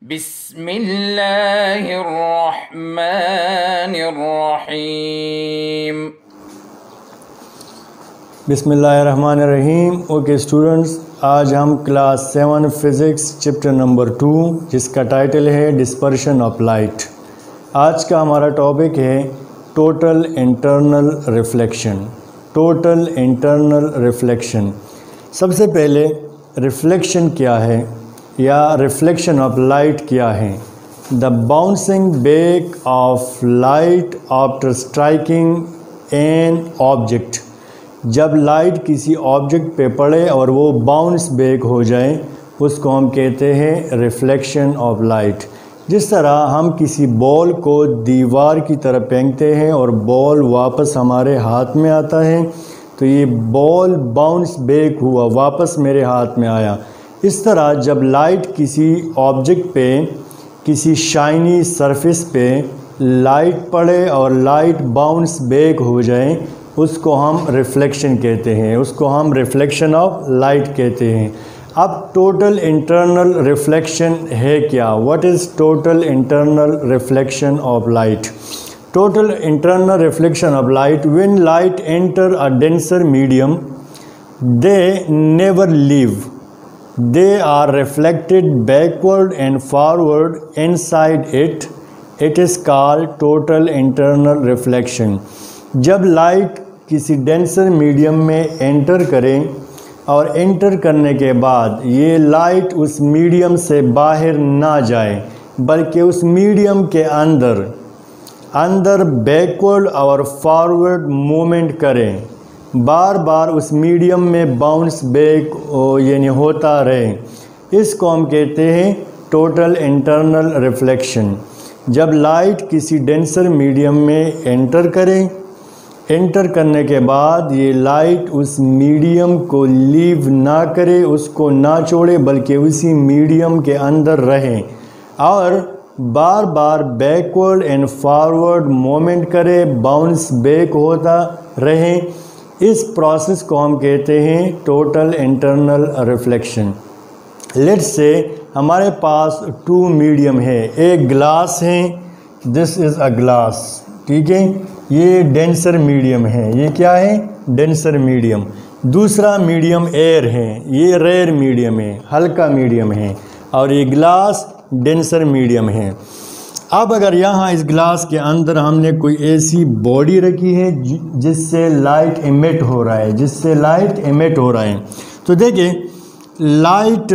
बिस्मिल्लाहिर्रहमानिर्रहीम। बिस्मिल्लाहिर्रहमानिर्रहीम। Okay students, आज हम क्लास 7 फिज़िक्स चैप्टर नंबर 2 जिसका टाइटल है डिस्पर्शन ऑफ लाइट। आज का हमारा टॉपिक है total internal reflection. Total internal reflection. सबसे पहले रिफ्लेक्शन क्या है या रिफ्लेक्शन ऑफ लाइट क्या है? The bouncing back of light after striking an object. जब लाइट किसी ऑब्जेक्ट पे पड़े और वो बाउंस बैक हो जाए उसको हम कहते हैं रिफ्लेक्शन ऑफ लाइट। जिस तरह हम किसी बॉल को दीवार की तरफ फेंकते हैं और बॉल वापस हमारे हाथ में आता है, तो ये बॉल बाउंस बैक हुआ, वापस मेरे हाथ में आया। इस तरह जब लाइट किसी ऑब्जेक्ट पे, किसी शाइनी सरफेस पे लाइट पड़े और लाइट बाउंस बैक हो जाए उसको हम रिफ्लेक्शन कहते हैं, उसको हम रिफ्लेक्शन ऑफ लाइट कहते हैं। अब टोटल इंटरनल रिफ्लेक्शन है क्या? What is total internal reflection of light? Total internal reflection of light, when light enter a denser medium they never leave, they are reflected backward and forward inside it. It is called total internal reflection. जब light किसी denser medium में enter करें और enter करने के बाद ये light उस मीडियम से बाहर ना जाए बल्कि उस मीडियम के अंदर बैकवर्ड और फॉरवर्ड मूवमेंट करें, बार बार उस मीडियम में बाउंस बैक यानी होता रहे, इसको हम कहते हैं टोटल इंटरनल रिफ्लेक्शन। जब लाइट किसी डेंसर मीडियम में एंटर करें, एंटर करने के बाद ये लाइट उस मीडियम को लीव ना करे, उसको ना छोड़े, बल्कि उसी मीडियम के अंदर रहें और बार बार बैकवर्ड एंड फॉरवर्ड मूवमेंट करे, बाउंस बैक होता रहे। इस प्रोसेस को हम कहते हैं total internal reflection. Let's say हमारे पास 2 मीडियम है, एक ग्लास है, दिस इज़ अ ग्लास, ठीक है, ये डेंसर मीडियम है, ये क्या है? Denser medium. दूसरा मीडियम एयर है, ये रेयर मीडियम है, हल्का मीडियम है, और ये ग्लास डेंसर मीडियम है। अब अगर यहाँ इस ग्लास के अंदर हमने कोई ऐसी बॉडी रखी है जिससे लाइट इमिट हो रहा है, तो देखिए लाइट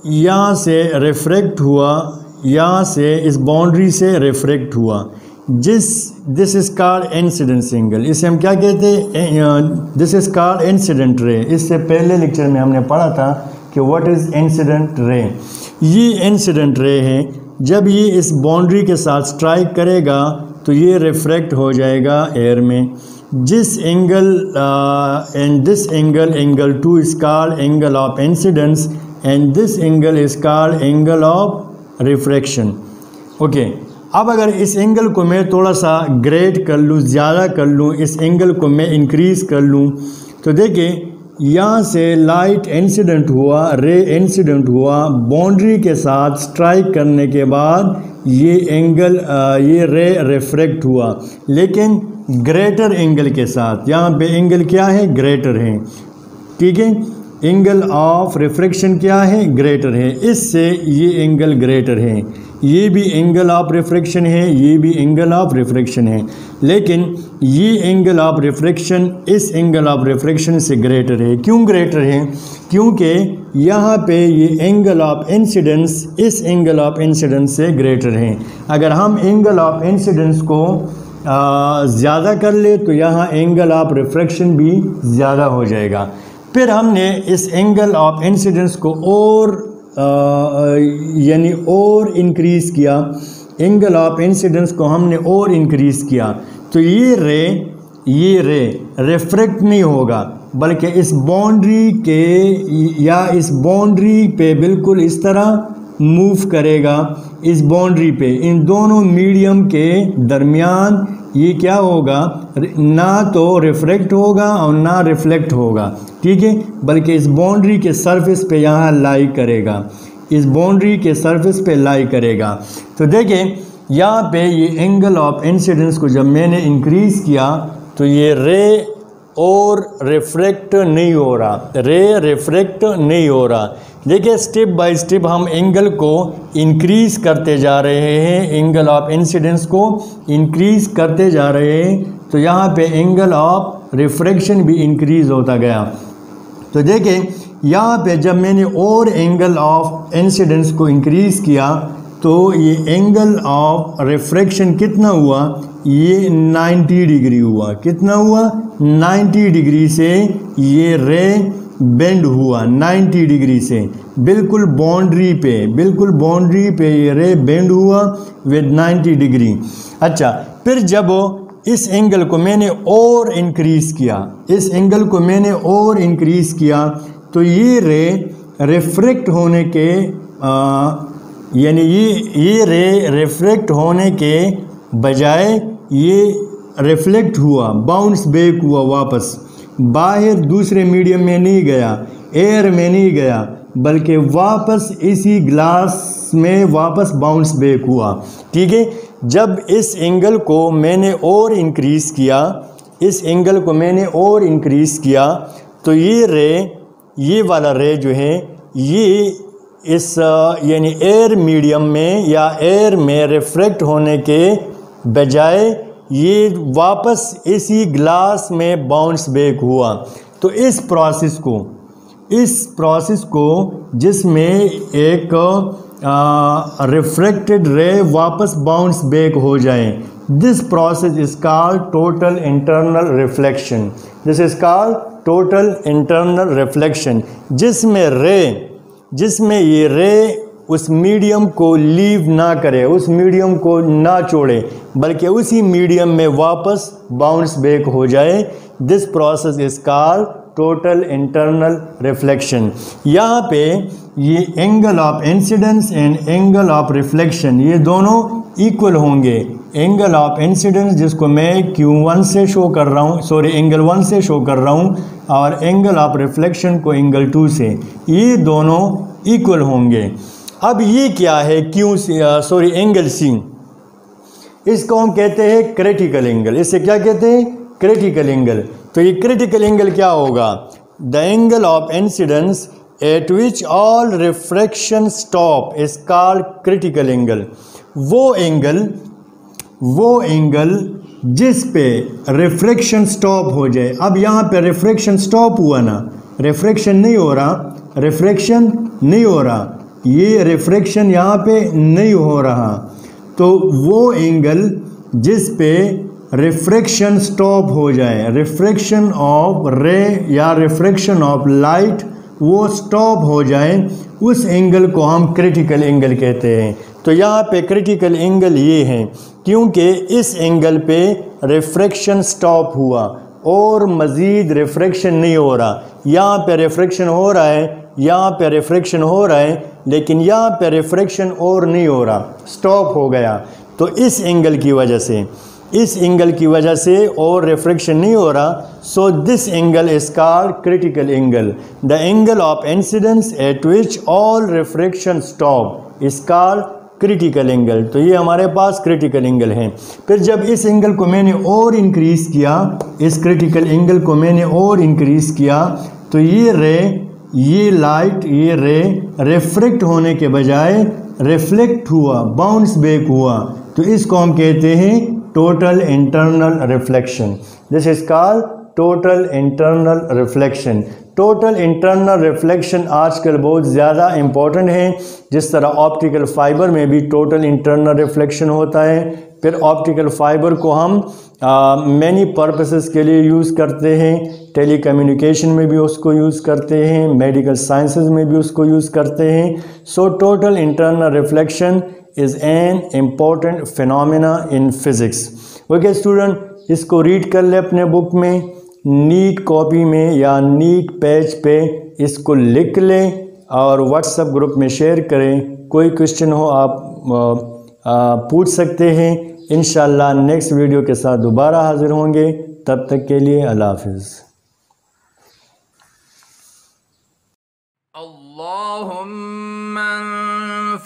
यहाँ से रिफ्रैक्ट हुआ, यहाँ से इस बाउंड्री से रिफ्रैक्ट हुआ, this is called incident angle. इसे हम क्या कहते हैं? This is called incident ray. इससे पहले लेक्चर में हमने पढ़ा था कि व्हाट इज़ इंसिडेंट रे। ये इंसिडेंट रे है, जब ये इस बाउंड्री के साथ स्ट्राइक करेगा तो ये रिफ्रैक्ट हो जाएगा एयर में। जिस angle and this angle 2 is called angle of incidence and this angle is called angle of refraction. Okay, अब अगर इस एंगल को मैं थोड़ा सा ग्रेड कर लूँ, ज़्यादा कर लूँ, इस एंगल को मैं इंक्रीज़ कर लूँ, तो देखिए यहाँ से लाइट इंसिडेंट हुआ, रे इंसिडेंट हुआ, बाउंड्री के साथ स्ट्राइक करने के बाद ये एंगल ये रे रिफ्रैक्ट हुआ, लेकिन ग्रेटर एंगल के साथ। यहाँ पे एंगल क्या है? ग्रेटर है, ठीक है, एंगल ऑफ रिफ्रैक्शन क्या है? ग्रेटर है। इससे ये एंगल ग्रेटर है, ये भी एंगल ऑफ रिफ्रैक्शन है, ये भी एंगल ऑफ रिफ्रैक्शन है, लेकिन ये एंगल ऑफ रिफ्रैक्शन इस एंगल ऑफ रिफ्रैक्शन से ग्रेटर है। क्यों ग्रेटर है? क्योंकि यहाँ पे ये एंगल ऑफ इंसिडेंस इस एंगल ऑफ इंसिडेंस से ग्रेटर है। अगर हम एंगल ऑफ इंसिडेंस को ज़्यादा कर ले तो यहाँ एंगल ऑफ रिफ्रैक्शन भी ज़्यादा हो जाएगा। फिर हमने इस एंगल ऑफ इंसिडेंस को और यानी और इंक्रीज़ किया, एंगल ऑफ इंसिडेंस को हमने और इंक्रीज़ किया, तो ये रे रिफ्रैक्ट नहीं होगा बल्कि इस बाउंड्री के या इस बाउंड्री पे बिल्कुल इस तरह मूव करेगा। इस बाउंड्री पे इन दोनों मीडियम के दरमियान ये क्या होगा? ना तो रिफ्रैक्ट होगा और ना रिफ्लेक्ट होगा, ठीक है, बल्कि इस बाउंड्री के सरफेस पे यहाँ लाई करेगा। इस बाउंड्री के सरफेस पे लाई करेगा। तो देखें यहाँ पे ये एंगल ऑफ इंसिडेंस को जब मैंने इंक्रीज़ किया तो ये रे और रिफ्रैक्ट नहीं हो रहा, रे रिफ्रैक्ट नहीं हो रहा। देखिए स्टेप बाय स्टेप हम एंगल को इंक्रीज़ करते जा रहे हैं, एंगल ऑफ इंसिडेंस को इंक्रीज़ करते जा रहे हैं। तो यहाँ पे एंगल ऑफ रिफ्रैक्शन भी इंक्रीज़ होता गया। तो देखें यहाँ पे जब मैंने और एंगल ऑफ इंसिडेंस को इंक्रीज़ किया तो ये एंगल ऑफ रिफ्रैक्शन कितना हुआ, ये 90 डिग्री हुआ। कितना हुआ, 90 डिग्री से ये रे बेंड हुआ, 90 डिग्री से बिल्कुल बाउंड्री पे ये रे बेंड हुआ विद 90 डिग्री। अच्छा, फिर जब इस एंगल को मैंने और इंक्रीज़ किया, तो ये रे रिफ्रैक्ट होने के यानी ये रे रिफ्रैक्ट होने के बजाय ये रिफ्लेक्ट हुआ, बाउंस बैक हुआ, वापस बाहर दूसरे मीडियम में नहीं गया, एयर में नहीं गया, बल्कि वापस इसी ग्लास में वापस बाउंस बैक हुआ। ठीक है, जब इस एंगल को मैंने और इंक्रीज़ किया, तो ये वाला रे जो है ये इस यानी एयर मीडियम में या एयर में रिफ्रैक्ट होने के बजाय ये वापस इसी ग्लास में बाउंस बैक हुआ। तो इस प्रोसेस को जिसमें एक रिफ्रैक्टेड रे वापस बाउंस बैक हो जाए, this process is called total internal reflection, जिसमें ये रे उस मीडियम को लीव ना करे, उस मीडियम को ना छोड़े, बल्कि उसी मीडियम में वापस बाउंस बैक हो जाए। This process is called total internal reflection. यहाँ पे ये angle of incidence and angle of reflection ये दोनों इक्वल होंगे। एंगल ऑफ इंसिडेंस जिसको मैं Q1 से शो कर रहा हूँ, एंगल 1 से शो कर रहा हूँ, और एंगल ऑफ रिफ्लेक्शन को एंगल 2 से, ये दोनों इक्वल होंगे। अब ये क्या है एंगल C, इसको हम कहते हैं क्रिटिकल एंगल। इसे क्या कहते हैं, क्रिटिकल एंगल। तो ये क्रिटिकल एंगल क्या होगा, the angle of incidence at which all refraction stop is called critical angle. वो एंगल जिस पे रिफ्रैक्शन स्टॉप हो जाए। अब यहाँ पे रिफ्रैक्शन स्टॉप हुआ ना, रिफ्रैक्शन नहीं हो रहा, ये रिफ्रैक्शन यहाँ पे नहीं हो रहा। तो वो एंगल जिस पे रिफ्रैक्शन स्टॉप हो जाए, रिफ्रैक्शन ऑफ रे या रिफ्रैक्शन ऑफ लाइट वो स्टॉप हो जाए, उस एंगल को हम क्रिटिकल एंगल कहते हैं। तो यहाँ पे क्रिटिकल एंगल ये है क्योंकि इस एंगल पे रिफ्रैक्शन स्टॉप हुआ और मज़ीद रिफ्रैक्शन नहीं हो रहा। यहाँ पे रिफ्रैक्शन हो रहा है, यहाँ पे रिफ्रैक्शन हो रहा है, लेकिन यहाँ पे रिफ्रैक्शन और नहीं हो रहा, स्टॉप हो गया। तो इस एंगल की वजह से और रिफ्रैक्शन नहीं हो रहा। So this angle is called critical angle. The angle of incidence at which all refraction stop is called critical angle. तो ये हमारे पास क्रिटिकल एंगल है। फिर जब इस एंगल को मैंने और इंक्रीज़ किया, इस क्रिटिकल एंगल को मैंने और इंक्रीज़ किया, तो ये रे रिफ्रैक्ट होने के बजाय रिफ्लेक्ट हुआ, बाउंस बैक हुआ। तो इसको हम कहते हैं total internal reflection. This is called total internal reflection. Total internal reflection आजकल बहुत ज़्यादा इम्पोर्टेंट है। जिस तरह ऑप्टिकल फाइबर में भी टोटल इंटरनल रिफ्लेक्शन होता है। फिर ऑप्टिकल फाइबर को हम मैनी पर्पसेस के लिए यूज़ करते हैं। टेलीकम्युनिकेशन में भी उसको यूज़ करते हैं, मेडिकल साइंसेज में भी उसको यूज़ करते हैं। So total internal reflection is an important phenomena in physics. Okay student, इसको रीड कर ले अपने बुक में, नीट कॉपी में या नीट पेज पे इसको लिख लें और व्हाट्सएप ग्रुप में शेयर करें। कोई क्वेश्चन हो आप पूछ सकते हैं। इंशाल्लाह नेक्स्ट वीडियो के साथ दोबारा हाजिर होंगे। तब तक के लिए अल्लाह हाफिज़। अल्लाहुम्मा